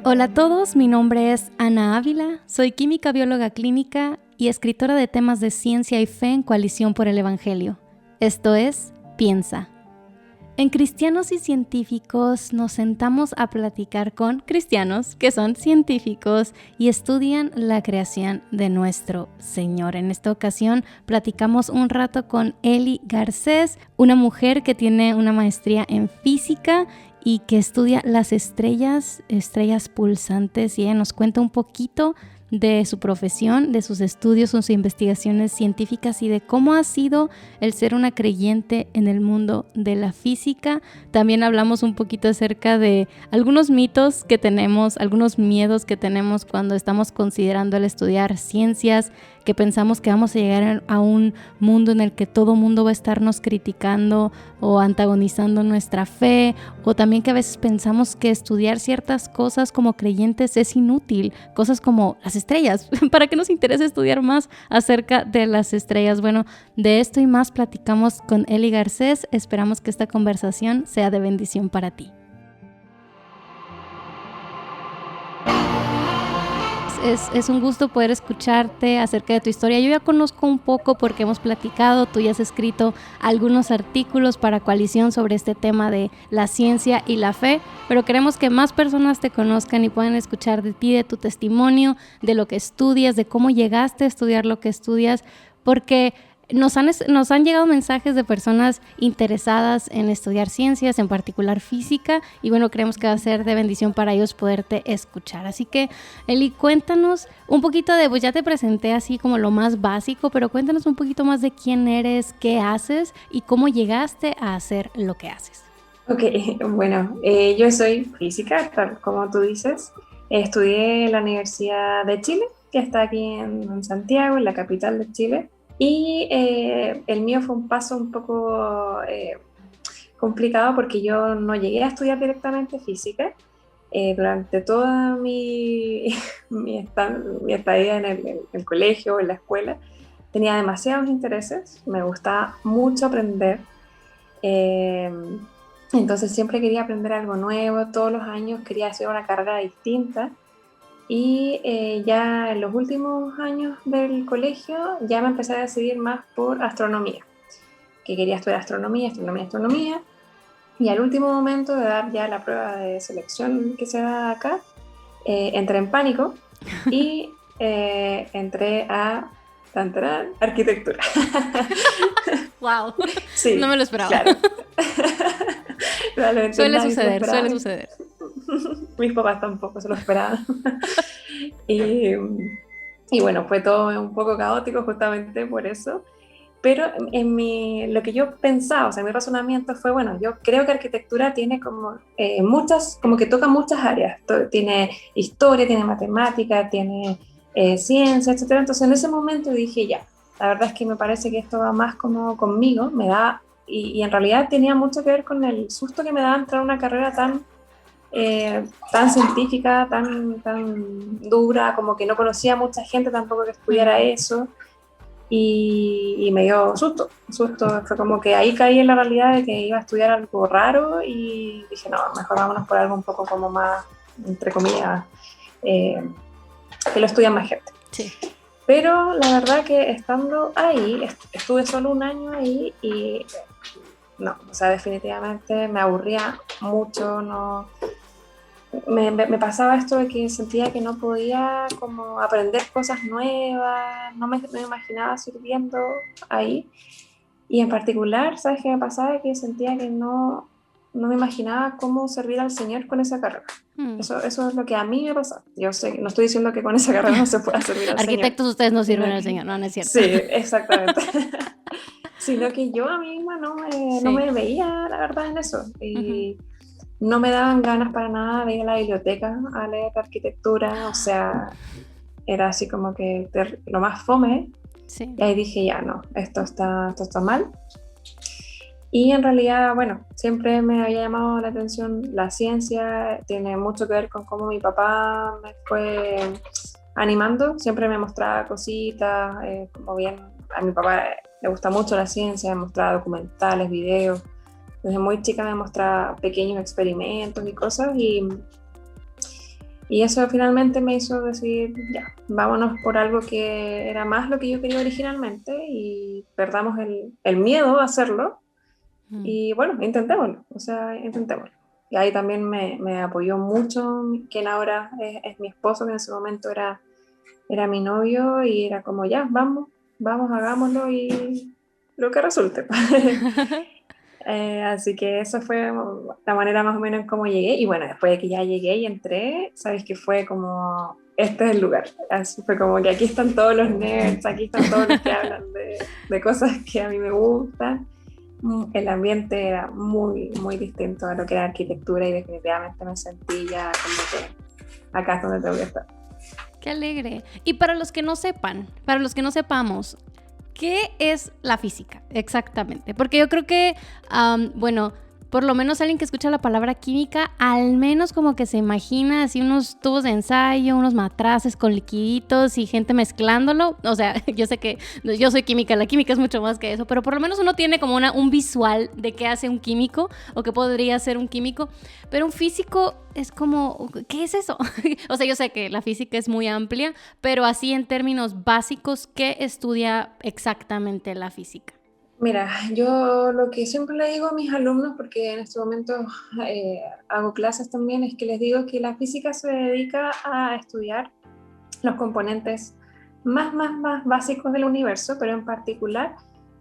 Hola a todos, mi nombre es Ana Ávila, soy química bióloga clínica y escritora de temas de ciencia y fe en Coalición por el Evangelio. Esto es Piensa. En Cristianos y Científicos nos sentamos a platicar con cristianos que son científicos y estudian la creación de nuestro Señor. En esta ocasión platicamos un rato con Eli Garcés, una mujer que tiene una maestría en física y que estudia las estrellas pulsantes, y ella nos cuenta un poquito de su profesión, de sus estudios, sus investigaciones científicas y de cómo ha sido el ser una creyente en el mundo de la física. También hablamos un poquito acerca de algunos mitos que tenemos, algunos miedos que tenemos cuando estamos considerando el estudiar ciencias, que pensamos que vamos a llegar a un mundo en el que todo mundo va a estarnos criticando o antagonizando nuestra fe, o también que a veces pensamos que estudiar ciertas cosas como creyentes es inútil, cosas como las estrellas. ¿Para qué nos interesa estudiar más acerca de las estrellas? Bueno, de esto y más platicamos con Eli Garcés. Esperamos que esta conversación sea de bendición para ti. Es un gusto poder escucharte acerca de tu historia. Yo ya conozco un poco porque hemos platicado, tú ya has escrito algunos artículos para Coalición sobre este tema de la ciencia y la fe, pero queremos que más personas te conozcan y puedan escuchar de ti, de tu testimonio, de lo que estudias, de cómo llegaste a estudiar lo que estudias, porque nos han llegado mensajes de personas interesadas en estudiar ciencias, en particular física, y bueno, creemos que va a ser de bendición para ellos poderte escuchar. Así que, Eli, cuéntanos un poquito pues ya te presenté así como lo más básico, pero cuéntanos un poquito más de quién eres, qué haces y cómo llegaste a hacer lo que haces. Ok, bueno, yo soy física, tal como tú dices. Estudié en la Universidad de Chile, que está aquí en Santiago, en la capital de Chile. Y el mío fue un paso un poco complicado porque yo no llegué a estudiar directamente física. Durante toda mi estadía en el colegio o en la escuela, tenía demasiados intereses, me gustaba mucho aprender. Eh, entonces siempre quería aprender algo nuevo, todos los años quería hacer una carrera distinta. Y ya en los últimos años del colegio ya me empecé a decidir más por astronomía, que quería estudiar astronomía. Y al último momento de dar ya la prueba de selección que se da acá, entré en pánico y entré a arquitectura. ¡Wow! Sí, No me lo esperaba. claro. Suele suceder. Mis papás tampoco se lo esperaban. Y bueno, fue todo un poco caótico justamente por eso. Pero lo que yo pensaba, o sea, mi razonamiento fue, bueno, yo creo que arquitectura tiene como como que toca muchas áreas. Tiene historia, tiene matemática, tiene ciencia, etcétera. Entonces en ese momento dije, ya, la verdad es que me parece que esto va más como conmigo, me da, y en realidad tenía mucho que ver con el susto que me daba entrar a una carrera tan científica, tan dura, como que no conocía a mucha gente tampoco que estudiara eso, y me dio susto, fue como que ahí caí en la realidad de que iba a estudiar algo raro y dije, no, mejor vámonos por algo un poco como más, entre comillas, que lo estudia más gente. Sí. Pero la verdad que estando ahí, estuve solo un año ahí y no, o sea, definitivamente me aburría mucho, no. Me pasaba esto de que sentía que no podía como aprender cosas nuevas, no me imaginaba sirviendo ahí. Y en particular, ¿sabes qué me pasaba? Que sentía que no me imaginaba cómo servir al Señor con esa carrera. Eso es lo que a mí me pasa. Yo sé, no estoy diciendo que con esa carrera no se pueda servir al Señor. Arquitectos, ustedes no sirven al Señor, no es cierto. Sí, exactamente. Sino que yo a mí misma no me veía, la verdad, en eso. Y no me daban ganas para nada de ir a la biblioteca a leer arquitectura, o sea, era así como que lo más fome. Sí. Y ahí dije, ya no, esto está mal. Y en realidad, bueno, siempre me había llamado la atención la ciencia, tiene mucho que ver con cómo mi papá me fue animando, siempre me mostraba cositas, como bien, a mi papá le gusta mucho la ciencia, me mostraba documentales, videos. Desde muy chica me mostraba pequeños experimentos y cosas, y Y eso finalmente me hizo decir, ya, vámonos por algo que era más lo que yo quería originalmente y perdamos el miedo a hacerlo. Mm. Y bueno, intentémoslo, o sea, intentémoslo. Y ahí también me apoyó mucho quien ahora es mi esposo, que en ese momento era mi novio, y era como, ya, vamos, hagámoslo y lo que resulte. Así que eso fue la manera más o menos en cómo llegué. Y bueno, después de que ya llegué y entré, sabes que fue como, este es el lugar. Así fue como que aquí están todos los nerds, aquí están todos los que hablan de cosas que a mí me gustan. El ambiente era muy, muy distinto a lo que era arquitectura, y definitivamente me sentí ya como que acá es donde tengo que estar. Qué alegre. Y para los que no sepan, para los que no sepamos, ¿qué es la física exactamente? Porque yo creo que, bueno, por lo menos alguien que escucha la palabra química, al menos como que se imagina así unos tubos de ensayo, unos matraces con liquiditos y gente mezclándolo. O sea, yo sé que yo soy química, la química es mucho más que eso, pero por lo menos uno tiene como un visual de qué hace un químico o qué podría ser un químico. Pero un físico es como, ¿qué es eso? O sea, yo sé que la física es muy amplia, pero así en términos básicos, ¿qué estudia exactamente la física? Mira, yo lo que siempre le digo a mis alumnos, porque en este momento hago clases también, es que les digo que la física se dedica a estudiar los componentes más básicos del universo, pero en particular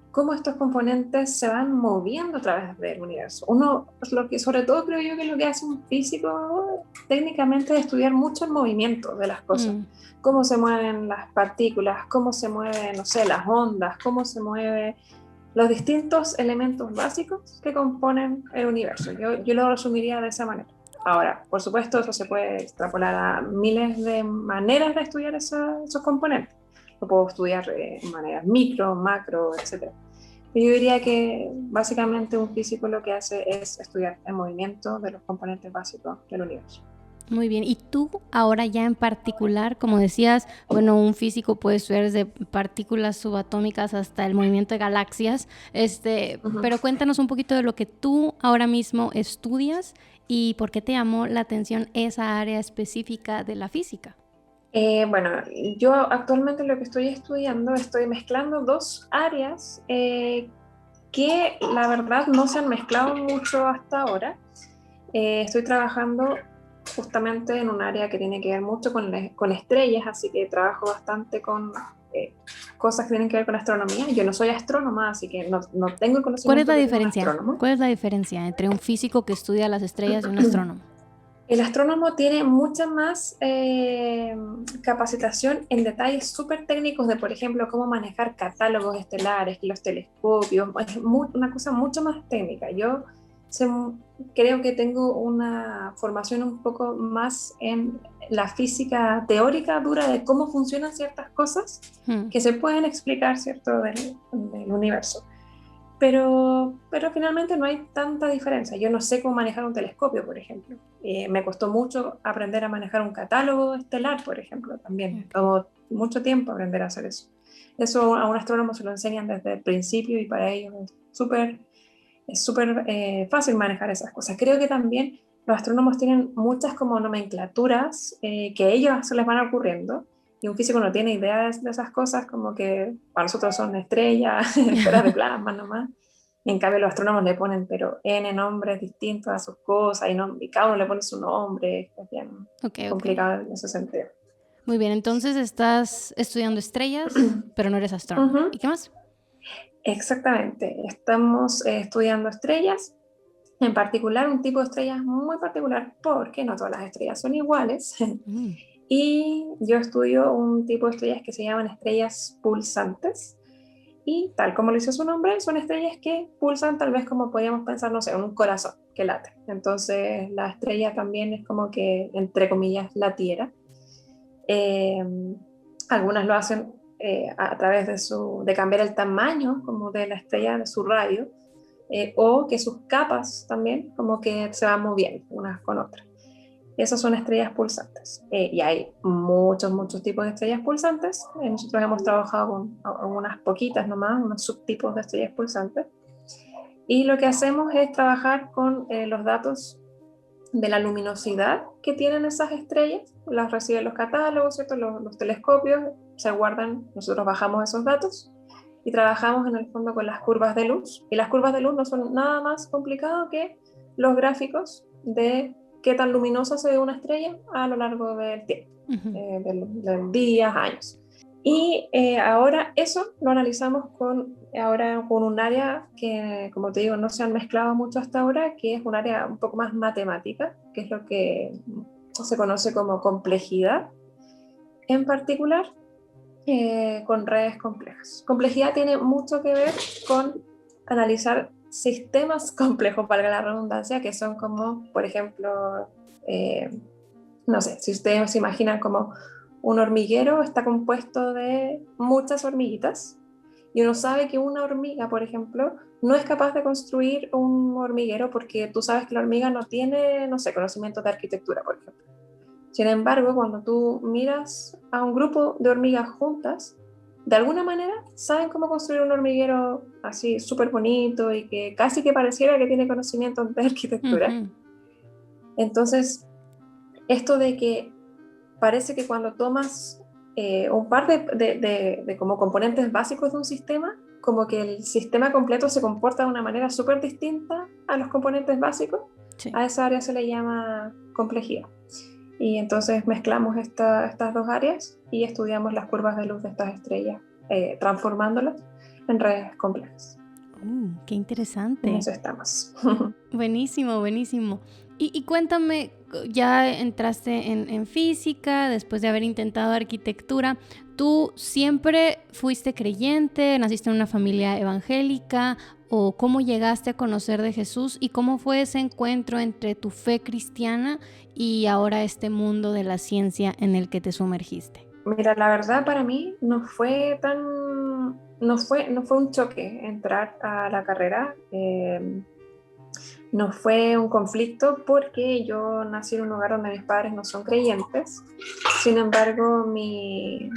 cómo estos componentes se van moviendo a través del universo. Uno, lo que sobre todo creo yo que lo que hace un físico técnicamente es estudiar mucho el movimiento de las cosas. Mm. Cómo se mueven las partículas, cómo se mueven, no sé, las ondas, cómo se mueve los distintos elementos básicos que componen el universo. Yo lo resumiría de esa manera. Ahora, por supuesto, eso se puede extrapolar a miles de maneras de estudiar esos componentes. Lo puedo estudiar en maneras micro, macro, etc. Yo diría que básicamente un físico lo que hace es estudiar el movimiento de los componentes básicos del universo. Muy bien. Y tú ahora ya en particular, como decías, bueno, un físico puede estudiar desde partículas subatómicas hasta el movimiento de galaxias, Uh-huh. pero cuéntanos un poquito de lo que tú ahora mismo estudias y por qué te llamó la atención esa área específica de la física. Bueno, yo actualmente lo que estoy estudiando, estoy mezclando dos áreas que la verdad no se han mezclado mucho hasta ahora. Estoy trabajando justamente en un área que tiene que ver mucho con estrellas, así que trabajo bastante con cosas que tienen que ver con astronomía. Yo no soy astrónoma, así que no tengo el ¿Cuál es conocimiento la que tiene un diferencia? astrónomo. ¿Cuál es la diferencia entre un físico que estudia las estrellas y un astrónomo? El astrónomo tiene mucha más capacitación en detalles súper técnicos de, por ejemplo, cómo manejar catálogos estelares, los telescopios, es una cosa mucho más técnica. Yo sé, creo que tengo una formación un poco más en la física teórica dura de cómo funcionan ciertas cosas que se pueden explicar, ¿cierto?, del universo. Pero finalmente no hay tanta diferencia. Yo no sé cómo manejar un telescopio, por ejemplo. Me costó mucho aprender a manejar un catálogo estelar, por ejemplo, también. Okay. Tomó mucho tiempo aprender a hacer eso. Eso a un astrónomo se lo enseñan desde el principio y para ellos es súper fácil manejar esas cosas. Creo que también los astrónomos tienen muchas como nomenclaturas que a ellos se les van ocurriendo, y un físico no tiene idea de esas cosas, como que para nosotros son estrellas, esferas de plasma nomás. En cambio los astrónomos le ponen pero N nombres distintos a sus cosas, y cada uno le pone su nombre. Es bien Ok, ok. complicado en ese sentido. Muy bien, entonces estás estudiando estrellas, pero no eres astrónomo. Uh-huh. ¿Y qué más? Exactamente, estamos estudiando estrellas, en particular un tipo de estrellas muy particular, porque no todas las estrellas son iguales. Mm. Y yo estudio un tipo de estrellas que se llaman estrellas pulsantes, y tal como lo dice su nombre, son estrellas que pulsan, tal vez como podríamos pensar, no sé, en un corazón que late. Entonces la estrella también es como que, entre comillas, latiera. Eh, Algunas lo hacen a través de cambiar el tamaño como de la estrella, de su radio, o que sus capas también como que se van moviendo unas con otras. Esas son estrellas pulsantes. Y hay muchos tipos de estrellas pulsantes. Nosotros hemos trabajado con unas poquitas nomás, unos subtipos de estrellas pulsantes. Y lo que hacemos es trabajar con los datos de la luminosidad que tienen esas estrellas, las reciben los catálogos, ¿cierto? Los telescopios se guardan, nosotros bajamos esos datos y trabajamos en el fondo con las curvas de luz. Y las curvas de luz no son nada más complicado que los gráficos de qué tan luminosa se ve una estrella a lo largo del tiempo, de días, años. Y ahora eso lo analizamos con un área que, como te digo, no se han mezclado mucho hasta ahora, que es un área un poco más matemática, que es lo que se conoce como complejidad, en particular con redes complejas. Complejidad tiene mucho que ver con analizar sistemas complejos, valga la redundancia, que son como, por ejemplo, no sé, si ustedes se imaginan como un hormiguero está compuesto de muchas hormiguitas y uno sabe que una hormiga, por ejemplo, no es capaz de construir un hormiguero porque tú sabes que la hormiga no tiene, no sé, conocimiento de arquitectura, por ejemplo. Sin embargo, cuando tú miras a un grupo de hormigas juntas, de alguna manera saben cómo construir un hormiguero así súper bonito y que casi que pareciera que tiene conocimiento de arquitectura. Entonces, esto de que parece que cuando tomas un par de como componentes básicos de un sistema, como que el sistema completo se comporta de una manera súper distinta a los componentes básicos, sí. A esa área se le llama complejidad. Y entonces mezclamos estas dos áreas y estudiamos las curvas de luz de estas estrellas, transformándolas en redes complejas. ¡Qué interesante! En eso estamos. Buenísimo, buenísimo. Y cuéntame, ya entraste en física, después de haber intentado arquitectura, ¿tú siempre fuiste creyente, naciste en una familia evangélica o cómo llegaste a conocer de Jesús y cómo fue ese encuentro entre tu fe cristiana y ahora este mundo de la ciencia en el que te sumergiste? Mira, la verdad para mí no fue un choque entrar a la carrera. No fue un conflicto porque yo nací en un hogar donde mis padres no son creyentes. Sin embargo, mis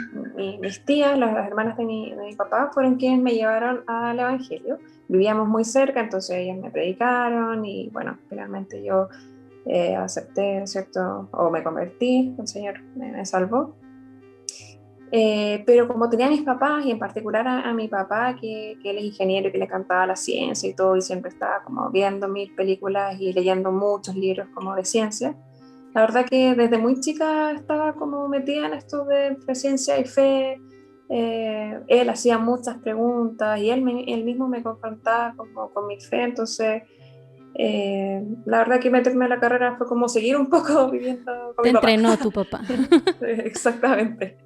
tías, las hermanas de mi papá, fueron quienes me llevaron al Evangelio. Vivíamos muy cerca, entonces ellas me predicaron y bueno, finalmente yo acepté, ¿cierto? O me convertí, el Señor me salvó. Pero como tenía a mis papás y en particular a mi papá que él es ingeniero y que le encantaba la ciencia y todo y siempre estaba como viendo mil películas y leyendo muchos libros como de ciencia, la verdad que desde muy chica estaba como metida en esto de ciencia y fe. Él hacía muchas preguntas y él mismo me confrontaba como con mi fe, entonces la verdad que meterme a la carrera fue como seguir un poco viviendo con mi papá. Te entrenó tu papá. Exactamente.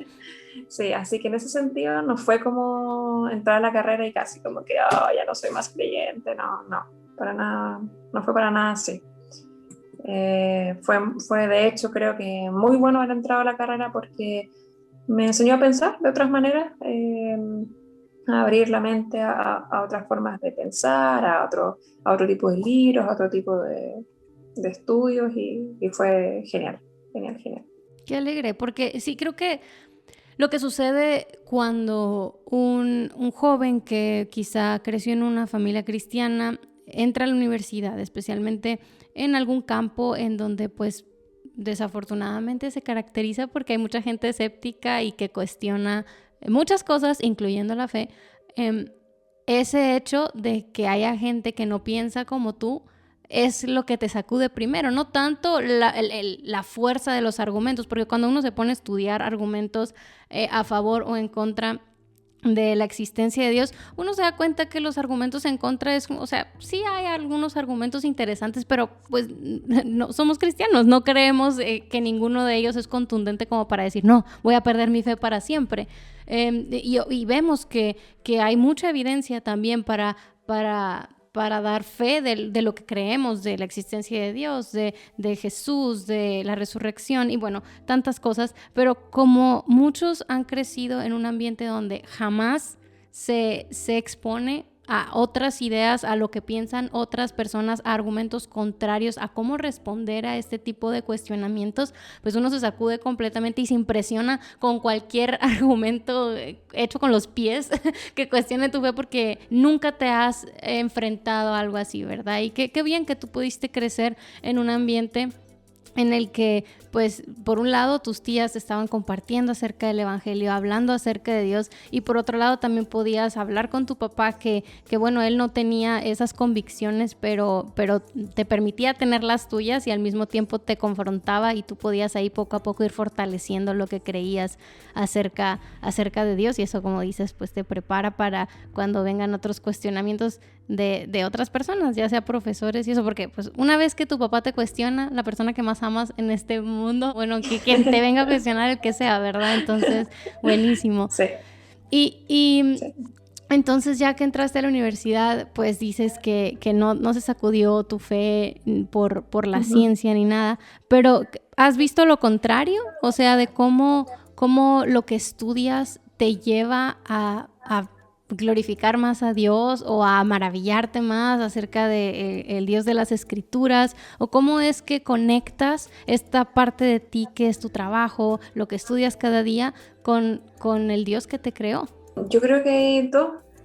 Sí, así que en ese sentido no fue como entrar a la carrera y casi como que ya no soy más creyente, no, para nada, no fue para nada así. Fue de hecho creo que muy bueno haber entrado a la carrera porque me enseñó a pensar de otras maneras, a abrir la mente a otras formas de pensar, a otro tipo de libros, a otro tipo de estudios y fue genial. Qué alegre, porque sí creo que lo que sucede cuando un joven que quizá creció en una familia cristiana entra a la universidad, especialmente en algún campo en donde pues desafortunadamente se caracteriza porque hay mucha gente escéptica y que cuestiona muchas cosas, incluyendo la fe, ese hecho de que haya gente que no piensa como tú es lo que te sacude primero, no tanto la fuerza de los argumentos, porque cuando uno se pone a estudiar argumentos a favor o en contra de la existencia de Dios, uno se da cuenta que los argumentos en contra o sea, sí hay algunos argumentos interesantes, pero pues no somos cristianos, no creemos que ninguno de ellos es contundente como para decir, no, voy a perder mi fe para siempre. Y vemos que hay mucha evidencia también para dar fe de lo que creemos, de la existencia de Dios, de Jesús, de la resurrección y bueno, tantas cosas, pero como muchos han crecido en un ambiente donde jamás se expone a otras ideas, a lo que piensan otras personas, a argumentos contrarios, a cómo responder a este tipo de cuestionamientos, pues uno se sacude completamente y se impresiona con cualquier argumento hecho con los pies que cuestione tu fe, porque nunca te has enfrentado a algo así, ¿verdad? Y qué bien que tú pudiste crecer en un ambiente en el que, pues, por un lado tus tías estaban compartiendo acerca del evangelio, hablando acerca de Dios, y por otro lado también podías hablar con tu papá que bueno, él no tenía esas convicciones, pero te permitía tener las tuyas y al mismo tiempo te confrontaba, y tú podías ahí poco a poco ir fortaleciendo lo que creías acerca de Dios, y eso, como dices, pues te prepara para cuando vengan otros cuestionamientos de otras personas, ya sea profesores y eso, porque pues una vez que tu papá te cuestiona, la persona que más amas en este mundo, bueno, que quien te venga a cuestionar, el que sea, ¿verdad? Entonces, buenísimo. Sí. Y Sí. entonces, ya que entraste a la universidad, pues dices que no se sacudió tu fe por la ciencia ni nada, pero ¿has visto lo contrario? O sea, de cómo lo que estudias te lleva a glorificar más a Dios o a maravillarte más acerca de el Dios de las Escrituras, o cómo es que conectas esta parte de ti que es tu trabajo, lo que estudias cada día, con el Dios que te creó. Yo creo que hay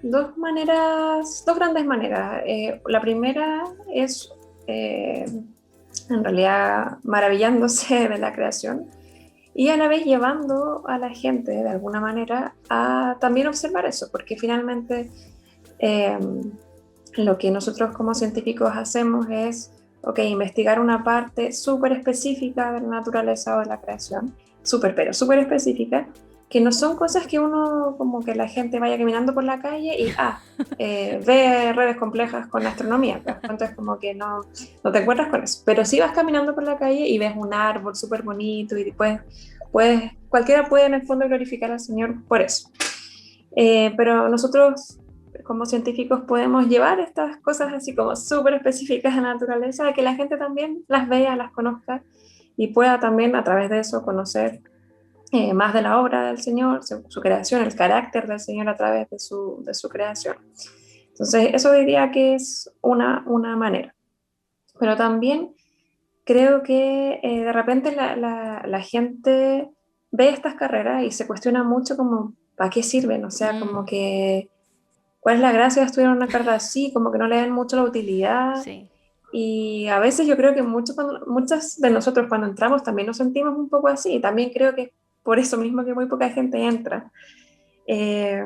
dos maneras, dos grandes maneras. La primera es en realidad maravillándose de la creación y a la vez llevando a la gente de alguna manera a también observar eso, porque finalmente lo que nosotros como científicos hacemos es, investigar una parte súper específica de la naturaleza o de la creación, pero súper específica, que no son cosas que uno, como que la gente vaya caminando por la calle y ve redes complejas con astronomía, pues. Entonces como que no te encuentras con eso, pero sí vas caminando por la calle y ves un árbol súper bonito y después cualquiera puede en el fondo glorificar al Señor por eso. Pero nosotros como científicos podemos llevar estas cosas así como súper específicas de la naturaleza a que la gente también las vea, las conozca y pueda también a través de eso conocer más de la obra del Señor, su creación, el carácter del Señor a través de su creación. Entonces, eso diría que es una manera. Pero también creo que de repente la gente ve estas carreras y se cuestiona mucho como, ¿para qué sirven? O sea, como que, ¿cuál es la gracia de estudiar una carrera así? Como que no le dan mucho la utilidad. Sí. Y a veces yo creo que muchas de nosotros cuando entramos también nos sentimos un poco así. También creo que por eso mismo que muy poca gente entra. Pero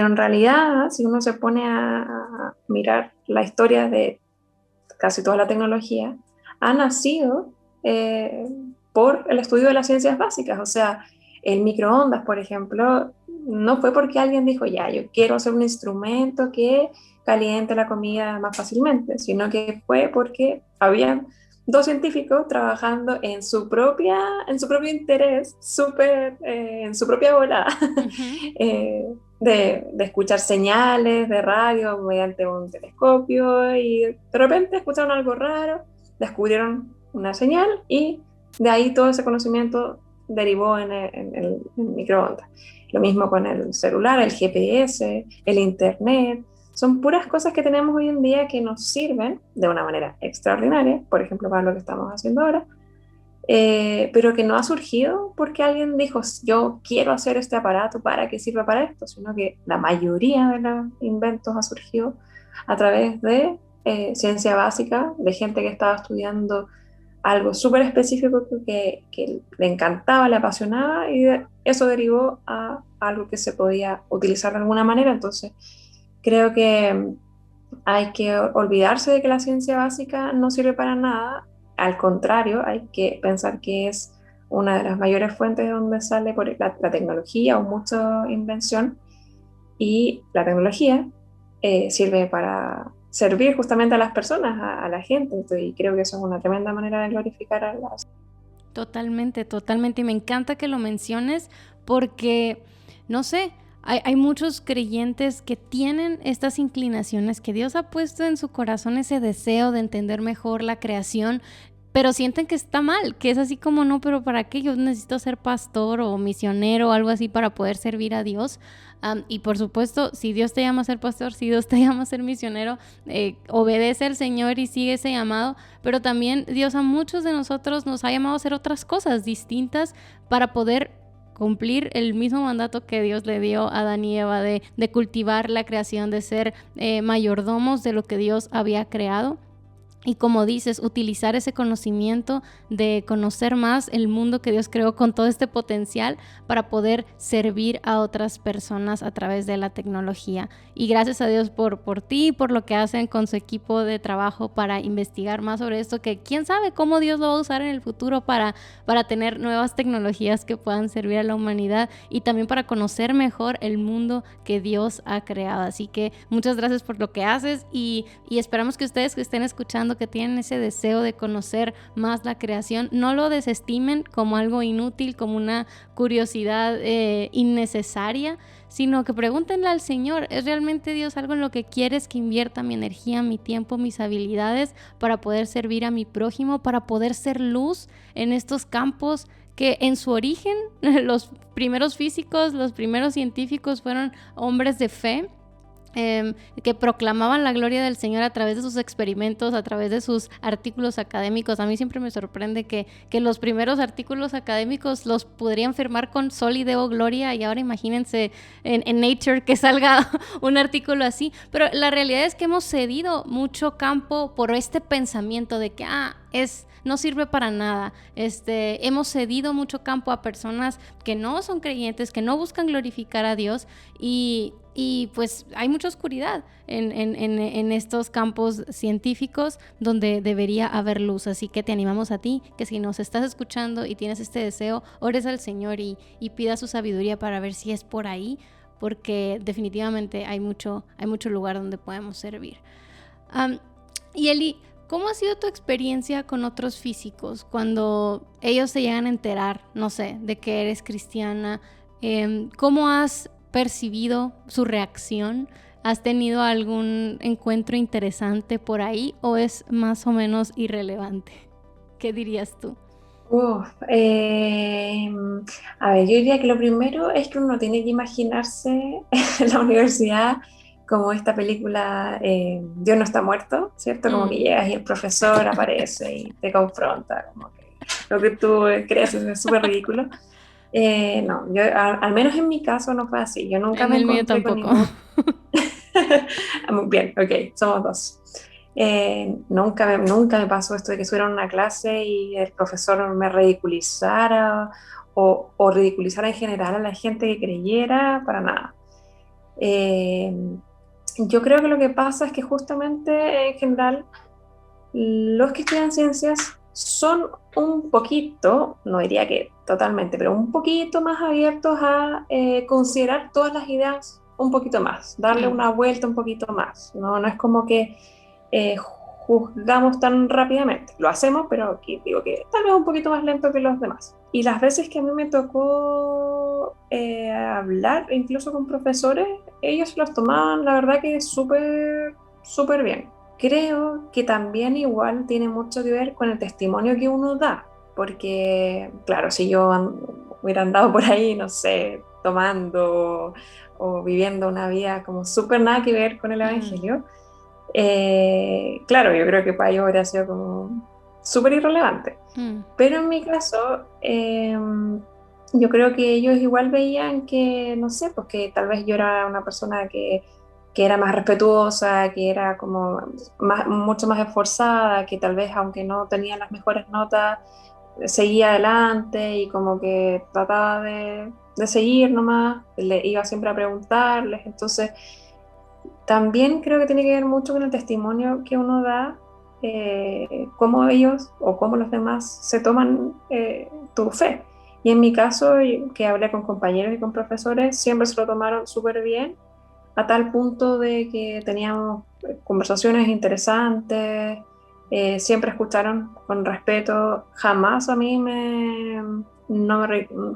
en realidad, si uno se pone a mirar la historia de casi toda la tecnología, ha nacido por el estudio de las ciencias básicas. O sea, el microondas, por ejemplo, no fue porque alguien dijo, ya, yo quiero hacer un instrumento que caliente la comida más fácilmente, sino que fue porque había dos científicos trabajando en su propio interés, en su propia bola, de escuchar señales de radio mediante un telescopio, y de repente escucharon algo raro, descubrieron una señal y de ahí todo ese conocimiento derivó en el microondas. Lo mismo con el celular, el GPS, el internet. Son puras cosas que tenemos hoy en día que nos sirven de una manera extraordinaria, por ejemplo, para lo que estamos haciendo ahora, pero que no ha surgido porque alguien dijo, yo quiero hacer este aparato para que sirva para esto, sino que la mayoría de los inventos ha surgido a través de ciencia básica, de gente que estaba estudiando algo súper específico que le encantaba, le apasionaba, y eso derivó a algo que se podía utilizar de alguna manera. Entonces creo que hay que olvidarse de que la ciencia básica no sirve para nada. Al contrario, hay que pensar que es una de las mayores fuentes de donde sale la tecnología o mucha invención, y la tecnología sirve para servir justamente a las personas, a la gente. Entonces, y creo que eso es una tremenda manera de glorificar a las... Totalmente, totalmente. Y me encanta que lo menciones porque, no sé, hay muchos creyentes que tienen estas inclinaciones, que Dios ha puesto en su corazón ese deseo de entender mejor la creación, pero sienten que está mal, que es así como, no, pero ¿para qué? Yo necesito ser pastor o misionero o algo así para poder servir a Dios. Y por supuesto, si Dios te llama a ser pastor, si Dios te llama a ser misionero, obedece al Señor y sigue ese llamado, pero también Dios a muchos de nosotros nos ha llamado a hacer otras cosas distintas para poder cumplir el mismo mandato que Dios le dio a Adán y Eva de cultivar la creación, de ser mayordomos de lo que Dios había creado. Y como dices, utilizar ese conocimiento de conocer más el mundo que Dios creó con todo este potencial para poder servir a otras personas a través de la tecnología. Y gracias a Dios por ti y por lo que hacen con su equipo de trabajo para investigar más sobre esto, que quién sabe cómo Dios lo va a usar en el futuro para tener nuevas tecnologías que puedan servir a la humanidad y también para conocer mejor el mundo que Dios ha creado. Así que muchas gracias por lo que haces y esperamos que ustedes que estén escuchando, que tienen ese deseo de conocer más la creación, no lo desestimen como algo inútil, como una curiosidad innecesaria, sino que pregúntenle al Señor, ¿es realmente Dios algo en lo que quieres que invierta mi energía, mi tiempo, mis habilidades para poder servir a mi prójimo, para poder ser luz en estos campos que en su origen los primeros físicos, los primeros científicos fueron hombres de fe? Que proclamaban la gloria del Señor a través de sus experimentos, a través de sus artículos académicos. A mí siempre me sorprende que los primeros artículos académicos los podrían firmar con Sol y Deo Gloria, y ahora imagínense en Nature que salga un artículo así. Pero la realidad es que hemos cedido mucho campo por este pensamiento de que no sirve para nada. Hemos cedido mucho campo a personas que no son creyentes, que no buscan glorificar a Dios, y pues hay mucha oscuridad en estos campos científicos donde debería haber luz. Así que te animamos a ti, que si nos estás escuchando y tienes este deseo, ores al Señor y pida su sabiduría para ver si es por ahí, porque definitivamente hay mucho lugar donde podemos servir. Y Eli, ¿cómo ha sido tu experiencia con otros físicos cuando ellos se llegan a enterar, no sé, de que eres cristiana? ¿Cómo has percibido su reacción? ¿Has tenido algún encuentro interesante por ahí o es más o menos irrelevante? ¿Qué dirías tú? A ver, yo diría que lo primero es que uno tiene que imaginarse la universidad como esta película Dios no está muerto, ¿cierto? Como que llegas y el profesor aparece y te confronta, como que lo que tú crees es súper ridículo. No, yo al menos en mi caso no fue así. Yo nunca En me el mío encontré con tampoco. ningún... Muy bien, ok, somos dos. Nunca me pasó esto de que estuviera en una clase y el profesor me ridiculizara o ridiculizara en general a la gente que creyera, para nada. Yo creo que lo que pasa es que justamente en general los que estudian ciencias son un poquito, no diría que totalmente, pero un poquito más abiertos a considerar todas las ideas un poquito más, darle una vuelta un poquito más. No es como que juzgamos tan rápidamente. Lo hacemos, pero aquí digo que tal vez un poquito más lento que los demás. Y las veces que a mí me tocó hablar, incluso con profesores, ellos los tomaban, la verdad que súper, súper bien. Creo que también igual tiene mucho que ver con el testimonio que uno da, porque claro, si yo hubiera andado por ahí, no sé, tomando o viviendo una vida como súper nada que ver con el Evangelio, claro, yo creo que para ellos habría sido como súper irrelevante. Pero en mi caso, yo creo que ellos igual veían que, no sé, pues que tal vez yo era una persona que era más respetuosa, que era como mucho más esforzada, que tal vez aunque no tenía las mejores notas, seguía adelante y como que trataba de seguir nomás, le iba siempre a preguntarles. Entonces también creo que tiene que ver mucho con el testimonio que uno da, cómo ellos o cómo los demás se toman tu fe. Y en mi caso, que hablé con compañeros y con profesores, siempre se lo tomaron súper bien, a tal punto de que teníamos conversaciones interesantes, siempre escucharon con respeto, jamás a mí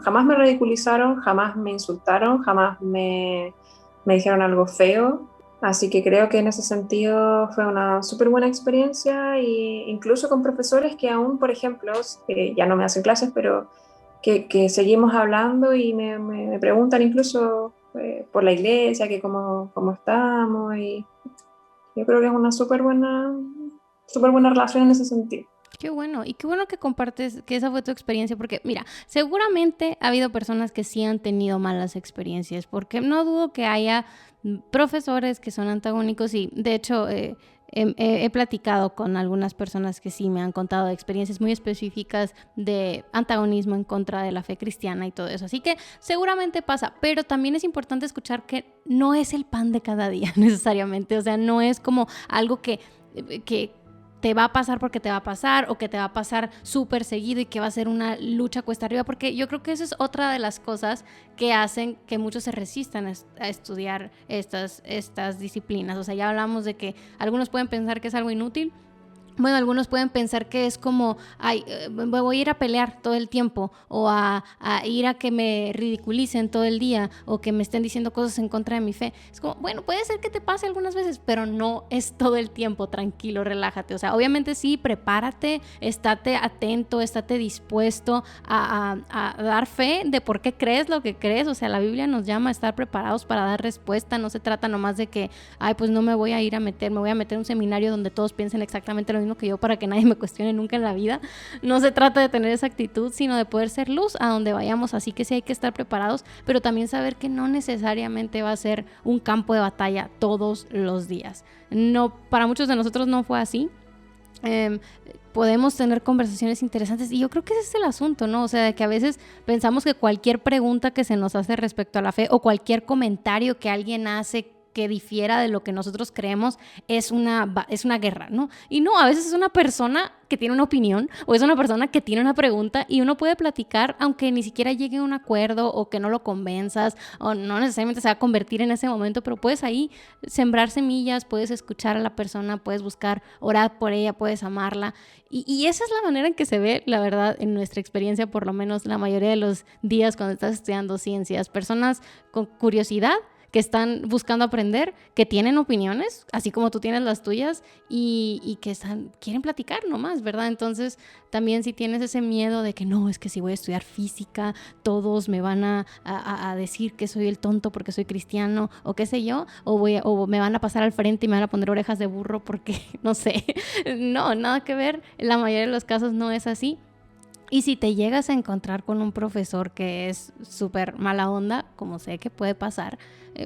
jamás me ridiculizaron, jamás me insultaron, jamás me dijeron algo feo. Así que creo que en ese sentido fue una súper buena experiencia, e incluso con profesores que aún, por ejemplo, ya no me hacen clases, pero que seguimos hablando y me preguntan incluso por la iglesia, que cómo estamos, y yo creo que es una súper buena relación en ese sentido. Qué bueno, y qué bueno que compartes que esa fue tu experiencia, porque mira, seguramente ha habido personas que sí han tenido malas experiencias, porque no dudo que haya profesores que son antagónicos y de hecho he platicado con algunas personas que sí me han contado experiencias muy específicas de antagonismo en contra de la fe cristiana y todo eso, así que seguramente pasa, pero también es importante escuchar que no es el pan de cada día necesariamente, o sea, no es como algo que te va a pasar porque te va a pasar o que te va a pasar súper seguido y que va a ser una lucha cuesta arriba, porque yo creo que eso es otra de las cosas que hacen que muchos se resistan a estudiar estas disciplinas. O sea, ya hablamos de que algunos pueden pensar que es algo inútil. Bueno, algunos pueden pensar que es como, ay, voy a ir a pelear todo el tiempo o a ir a que me ridiculicen todo el día o que me estén diciendo cosas en contra de mi fe. Es como, bueno, puede ser que te pase algunas veces, pero no es todo el tiempo, tranquilo, relájate. O sea, obviamente sí, prepárate, estate atento, estate dispuesto a dar fe de por qué crees lo que crees. O sea, la Biblia nos llama a estar preparados para dar respuesta. No se trata nomás de que, ay, pues no me voy a ir a meter, me voy a meter a un seminario donde todos piensen exactamente lo mismo que yo para que nadie me cuestione nunca en la vida. No se trata de tener esa actitud, sino de poder ser luz a donde vayamos, así que sí hay que estar preparados, pero también saber que no necesariamente va a ser un campo de batalla todos los días. No, para muchos de nosotros no fue así. Podemos tener conversaciones interesantes y yo creo que ese es el asunto, ¿no? O sea, de que a veces pensamos que cualquier pregunta que se nos hace respecto a la fe o cualquier comentario que alguien hace que difiera de lo que nosotros creemos es una guerra, ¿no? Y no, a veces es una persona que tiene una opinión o es una persona que tiene una pregunta y uno puede platicar aunque ni siquiera llegue a un acuerdo o que no lo convenzas o no necesariamente se va a convertir en ese momento, pero puedes ahí sembrar semillas, puedes escuchar a la persona, puedes buscar orar por ella, puedes amarla y esa es la manera en que se ve, la verdad, en nuestra experiencia, por lo menos la mayoría de los días cuando estás estudiando ciencias, personas con curiosidad que están buscando aprender, que tienen opiniones, así como tú tienes las tuyas, y que quieren platicar nomás, ¿verdad? Entonces, también si tienes ese miedo de que no, es que si voy a estudiar física, todos me van a decir que soy el tonto porque soy cristiano, o qué sé yo, o me van a pasar al frente y me van a poner orejas de burro porque, no sé, no, nada que ver, en la mayoría de los casos no es así. Y si te llegas a encontrar con un profesor que es súper mala onda, como sé que puede pasar,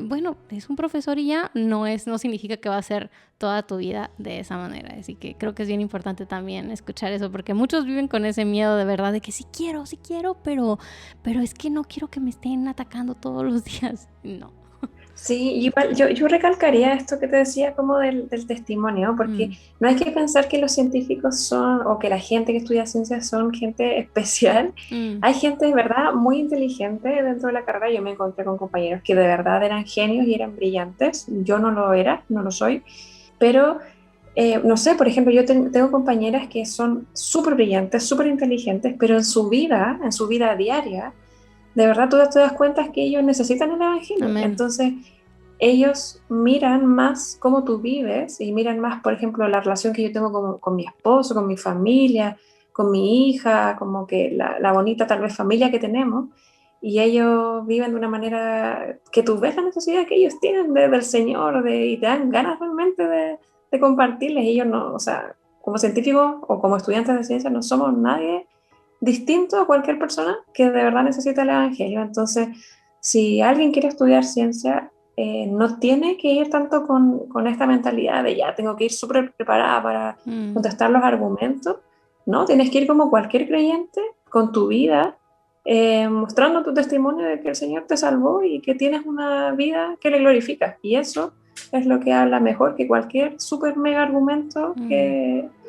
bueno, es un profesor y ya, no significa que va a ser toda tu vida de esa manera. Así que creo que es bien importante también escuchar eso, porque muchos viven con ese miedo de verdad de que sí quiero, pero es que no quiero que me estén atacando todos los días. No. Sí, igual yo recalcaría esto que te decía como del testimonio, porque no hay que pensar que los científicos son, o que la gente que estudia ciencias son gente especial. Hay gente de verdad muy inteligente dentro de la carrera. Yo me encontré con compañeros que de verdad eran genios y eran brillantes. Yo no lo era, no lo soy, pero no sé, por ejemplo, yo tengo compañeras que son súper brillantes, súper inteligentes, pero en su vida diaria, de verdad tú te das cuenta que ellos necesitan el evangelio. Amén. Entonces, ellos miran más cómo tú vives y miran más, por ejemplo, la relación que yo tengo con mi esposo, con mi familia, con mi hija, como que la bonita tal vez familia que tenemos, y ellos viven de una manera que tú ves la necesidad que ellos tienen del Señor, y te dan ganas realmente de compartirles. Ellos no, o sea, como científicos o como estudiantes de ciencia no somos nadie distinto a cualquier persona que de verdad necesita el evangelio. Entonces, si alguien quiere estudiar ciencia, no tiene que ir tanto con esta mentalidad de ya tengo que ir súper preparada para contestar los argumentos. No, tienes que ir como cualquier creyente con tu vida, mostrando tu testimonio de que el Señor te salvó y que tienes una vida que le glorifica. Y eso es lo que habla mejor que cualquier súper mega argumento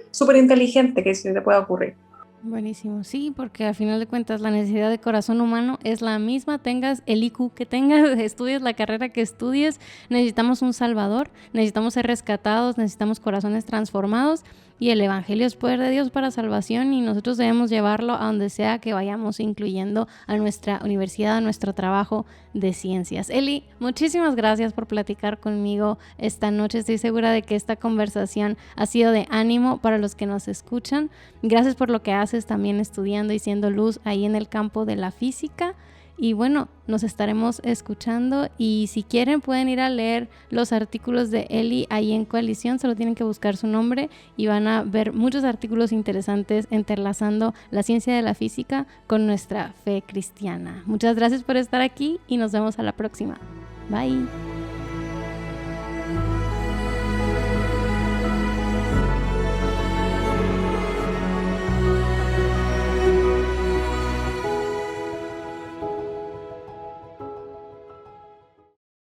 súper inteligente que se te pueda ocurrir. Buenísimo, sí, porque al final de cuentas la necesidad de corazón humano es la misma, tengas el IQ que tengas, estudies la carrera que estudies, necesitamos un salvador, necesitamos ser rescatados, necesitamos corazones transformados y el evangelio es poder de Dios para salvación y nosotros debemos llevarlo a donde sea que vayamos, incluyendo a nuestra universidad, a nuestro trabajo de ciencias. Eli, muchísimas gracias por platicar conmigo esta noche. Estoy segura de que esta conversación ha sido de ánimo para los que nos escuchan. Gracias por lo que haces también estudiando y siendo luz ahí en el campo de la física. Y bueno, nos estaremos escuchando y si quieren pueden ir a leer los artículos de Eli ahí en Coalición, solo tienen que buscar su nombre y van a ver muchos artículos interesantes entrelazando la ciencia de la física con nuestra fe cristiana. Muchas gracias por estar aquí y nos vemos a la próxima. Bye.